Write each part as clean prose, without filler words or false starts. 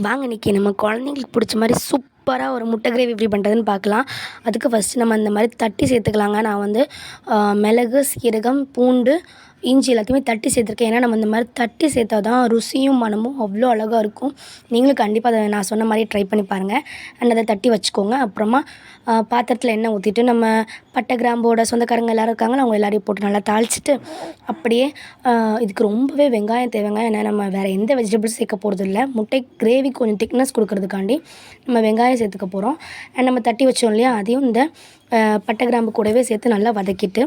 வாங்க இன்றைக்கி நம்ம குழந்தைங்களுக்கு பிடிச்ச மாதிரி சூப்பராக ஒரு முட்டை கிரேவி எப்படி பண்ணுறதுன்னு பார்க்கலாம். அதுக்கு ஃபஸ்ட்டு நம்ம இந்த மாதிரி தட்டி சேர்த்துக்கலாங்க. நான் வந்து மிளகு, சீரகம், பூண்டு, இஞ்சி எல்லாத்தையுமே தட்டி சேர்த்துருக்கேன். ஏன்னா நம்ம இந்த மாதிரி தட்டி சேர்த்தா தான் ருசியும் மணமும் அவ்வளோ அழகாக இருக்கும். நீங்களும் கண்டிப்பாக அதை நான் சொன்ன மாதிரி ட்ரை பண்ணி பாருங்கள். அண்ட் அதை தட்டி வச்சுக்கோங்க. அப்புறமா பாத்திரத்தில் எண்ணெய் ஊற்றிட்டு நம்ம பட்டை கிராம்போட சொந்தக்காரங்க எல்லோரும் இருக்காங்களோ அவங்க எல்லாரையும் போட்டு நல்லா தாளிச்சிட்டு அப்படியே இதுக்கு ரொம்பவே வெங்காயம் தேவைங்க. ஏன்னா நம்ம வேறு எந்த வெஜிடபிள்ஸ் சேர்க்க போகிறது இல்லை. முட்டை கிரேவி கொஞ்சம் திக்னஸ் கொடுக்கறதுக்காண்டி நம்ம வெங்காயம் சேர்த்துக்க போகிறோம். அண்ட் நம்ம தட்டி வச்சோம் இல்லையா, அதையும் இந்த பட்டை கிராம்பு கூடவே சேர்த்து நல்லா வதக்கிட்டு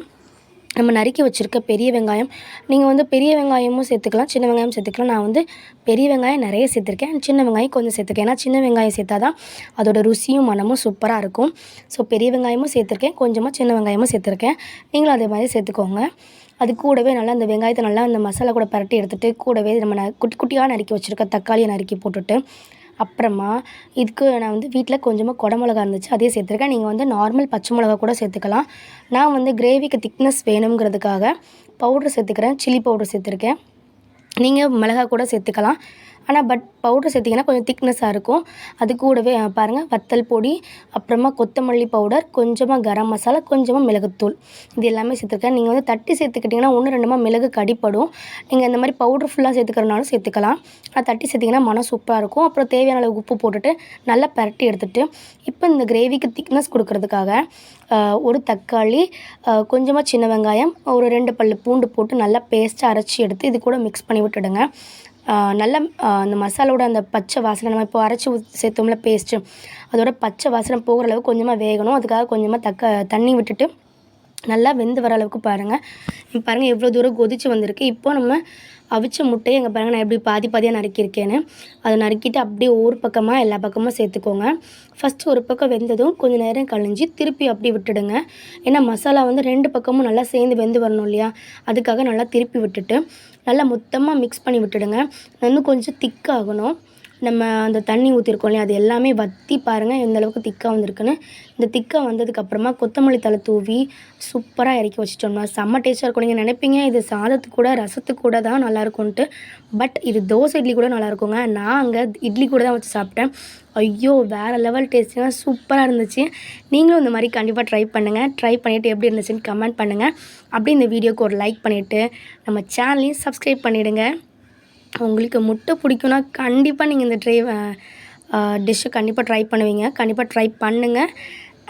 நம்ம நறுக்கி வச்சுருக்க பெரிய வெங்காயம், நீங்கள் வந்து பெரிய வெங்காயமும் சேர்த்துக்கலாம், சின்ன வெங்காயம் சேர்த்துக்கலாம். நான் வந்து பெரிய வெங்காயம் நிறைய சேர்த்துருக்கேன், சின்ன வெங்காயம் கொஞ்சம் சேர்த்துருக்கேன். ஏன்னா சின்ன வெங்காயம் சேர்த்தா தான் அதோட ருசியும் மனமும் சூப்பராக இருக்கும். ஸோ பெரிய வெங்காயமும் சேர்த்துருக்கேன், கொஞ்சமாக சின்ன வெங்காயமும் சேர்த்துருக்கேன். நீங்களும் அதே மாதிரி சேர்த்துக்கோங்க. அது கூடவே நல்லா அந்த வெங்காயத்தை நல்லா அந்த மசாலா கூட பரட்டி எடுத்துகிட்டு கூடவே நம்ம குட்டி குட்டியாக நறுக்கி வச்சுருக்க தக்காளியை நறுக்கி போட்டுட்டு அப்புறமா இதுக்கு நான் வந்து வீட்டில் கொஞ்சமாக குடமிளகா இருந்துச்சு, அதையே சேர்த்துருக்கேன். நீங்கள் வந்து நார்மல் பச்சை மிளகா கூட சேர்த்துக்கலாம். நான் வந்து கிரேவிக்கு திக்னஸ் வேணுங்கிறதுக்காக பவுட்ரு சேர்த்துக்கிறேன், சில்லி பவுட்ரு சேர்த்துருக்கேன். நீங்கள் மிளகா கூட சேர்த்துக்கலாம். ஆனால் பவுட்ரு சேர்த்திங்கன்னா கொஞ்சம் திக்னஸாக இருக்கும். அது கூடவே பாருங்கள் வத்தல் பொடி, அப்புறமா கொத்தமல்லி பவுடர், கொஞ்சமாக கரம் மசாலா, கொஞ்சமாக மிளகுத்தூள், இது எல்லாமே சேர்த்துருக்கேன். நீங்கள் வந்து தட்டி சேர்த்துக்கிட்டிங்கன்னா 1-2 மிளகு கடிப்படும். நீங்கள் இந்த மாதிரி பவுட்ரு ஃபுல்லாக சேர்த்துக்கிறனாலும் சேர்த்துக்கலாம். தட்டி சேர்த்திங்கன்னா மனம் சூப்பராக இருக்கும். அப்புறம் தேவையான அளவு உப்பு போட்டுட்டு நல்லா பரட்டி எடுத்துகிட்டு இப்போ இந்த கிரேவிக்கு திக்னஸ் கொடுக்கறதுக்காக ஒரு தக்காளி, கொஞ்சமாக சின்ன வெங்காயம், ஒரு 2 பல் பூண்டு போட்டு நல்லா பேஸ்ட்டாக அரைச்சி எடுத்து இது கூட மிக்ஸ் பண்ணி விட்டுடுங்க. நல்லா அந்த மசாலோட அந்த பச்சை வாசனை நம்ம இப்போ அரைச்சி சேர்த்தோம்ல பேஸ்ட்டு, அதோட பச்சை வாசனை போகிற அளவுக்கு கொஞ்சமாக வேகணும். அதுக்காக கொஞ்சமாக தண்ணி விட்டுட்டு நல்லா வெந்து வர அளவுக்கு பாருங்கள் எவ்வளோ தூரம் கொதித்து வந்திருக்கு. இப்போ நம்ம அவிச்ச முட்டையை இங்கே பாருங்கள் நான் எப்படி பாதி பாதியாக நறுக்கியிருக்கேன்னு, அதை நறுக்கிட்டு அப்படியே ஒரு பக்கமாக எல்லா பக்கமும் சேர்த்துக்கோங்க. ஃபஸ்ட்டு ஒரு பக்கம் வெந்ததும் கொஞ்சம் நேரம் கழிஞ்சு திருப்பி அப்படி விட்டுடுங்க. ஏன்னா மசாலா வந்து 2 பக்கமும் நல்லா சேர்ந்து வெந்து வரணும் இல்லையா, அதுக்காக நல்லா திருப்பி விட்டுட்டு நல்லா மொத்தமாக மிக்ஸ் பண்ணி விட்டுடுங்க. இன்னும் கொஞ்சம் திக்காகணும். நம்ம அந்த தண்ணி ஊற்றிருக்கோம் இல்லையா, அது எல்லாமே வற்றி பாருங்கள் எந்த அளவுக்கு திக்காக வந்திருக்குன்னு. இந்த திக்காக வந்ததுக்கப்புறமா கொத்தமல்லி தழை தூவி சூப்பராக இறக்கி வச்சிட்டோம்னா செம்ம டேஸ்ட்டாக இருக்கும். நீங்கள் நினைப்பீங்க இது சாதத்துக்கு கூட ரசத்துக்கு கூட தான் நல்லாயிருக்கும்ன்ட்டு, பட் இது தோசை இட்லி கூட நல்லாயிருக்குங்க. நான் அங்கே இட்லி கூட தான் வச்சு சாப்பிட்டேன். ஐயோ வேறு லெவல் டேஸ்ட்டுங்க, சூப்பராக இருந்துச்சு. நீங்களும் இந்த மாதிரி கண்டிப்பாக ட்ரை பண்ணுங்கள். ட்ரை பண்ணிவிட்டு எப்படி இருந்துச்சுன்னு கமெண்ட் பண்ணுங்கள். அப்படி இந்த வீடியோக்கு ஒரு லைக் பண்ணிவிட்டு நம்ம சேனலையும் சப்ஸ்கிரைப் பண்ணிவிடுங்க. உங்களுக்கு முட்டை பிடிக்கும்னா கண்டிப்பாக நீங்கள் இந்த டிஷ்ஷை கண்டிப்பாக ட்ரை பண்ணுவீங்க. கண்டிப்பாக ட்ரை பண்ணுங்கள்.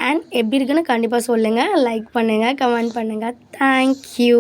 அண்ட் எப்படி இருக்குன்னு கண்டிப்பாக சொல்லுங்கள். லைக் பண்ணுங்கள், கமெண்ட் பண்ணுங்கள். தேங்க்யூ.